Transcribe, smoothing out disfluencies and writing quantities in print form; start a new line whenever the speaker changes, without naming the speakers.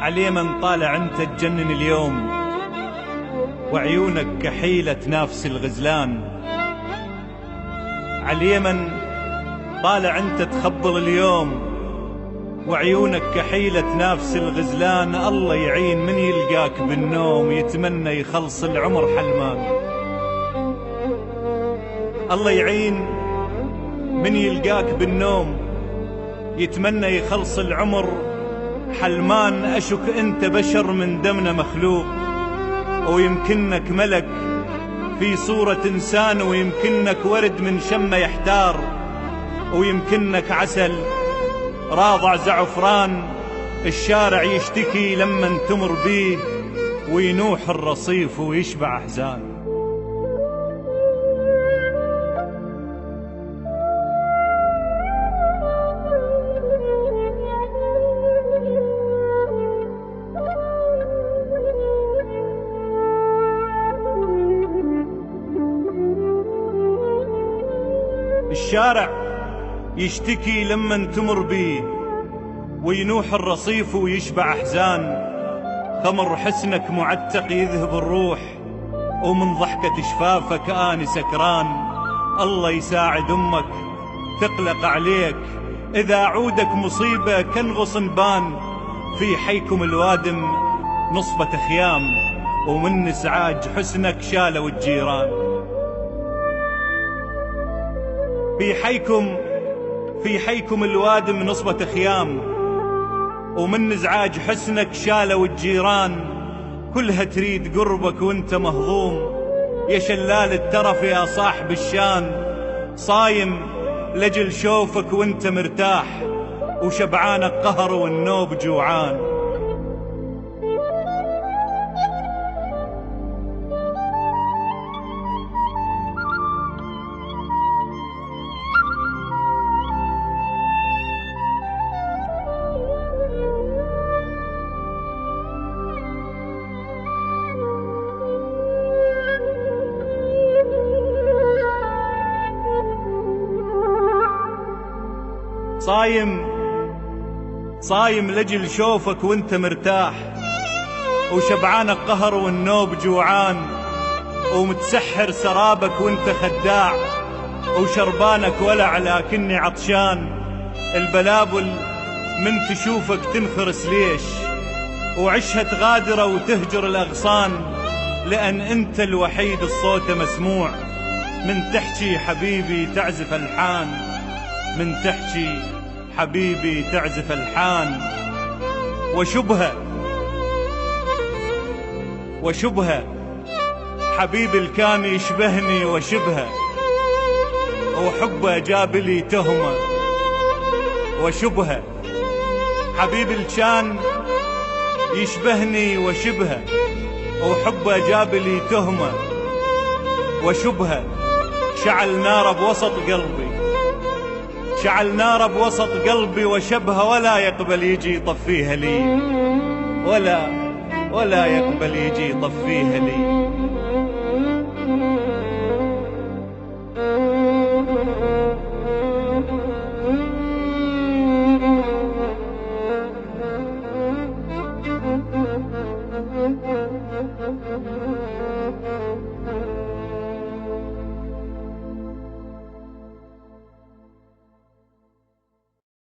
عليمن طالع انت تجنن اليوم، وعيونك كحيلة نافس الغزلان. عليمن طالع انت تخبل اليوم، وعيونك كحيلة نافس الغزلان. الله يعين من يلقاك بالنوم يتمنى يخلص العمر حلمان. الله يعين من يلقاك بالنوم يتمنى يخلص العمر حلمان. أشك أنت بشر من دمنا مخلوق، ويمكنك ملك في صورة إنسان، ويمكنك ورد من شمه يحتار، ويمكنك عسل راضع زعفران. الشارع يشتكي لما تمر بيه، وينوح الرصيف ويشبع أحزان. الشارع يشتكي لما تمر بيه، وينوح الرصيف ويشبع أحزان. خمر حسنك معتق يذهب الروح، ومن ضحكة شفافك آني سكران. الله يساعد أمك تقلق عليك، إذا عودك مصيبة كالغصنبان. في حيكم الوادم نصبة خيام، ومن إزعاج حسنك شالوا الجيران. في حيكم الوادم نصبة خيام، ومن ازعاج حسنك شالوا الجيران. كلها تريد قربك وانت مهضوم، يا شلال الترف يا صاحب الشان. صايم لجل شوفك وانت مرتاح، وشبعانك قهر والنوب جوعان. صايم لجل شوفك وانت مرتاح، وشبعانك قهر والنوب جوعان. ومتسحر سرابك وانت خداع، وشربانك ولع لكني عطشان. البلابل من تشوفك تنخرس ليش، وعشها تغادر وتهجر الأغصان. لأن انت الوحيد الصوت مسموع، من تحكي حبيبي تعزف الحان. من تحكي حبيبي تعزف الحان. وشبهه حبيبي الكان يشبهني وشبهه، وحبه جاب لي تهمه. وشبهه حبيبي الكان يشبهني وشبهه، وحبه جاب لي تهمه. وشبهه شعل نار بوسط قلبي، شعل نار بوسط قلبي. وشبهه ولا يقبل يجي يطفيها لي، ولا يقبل يجي يطفيها لي.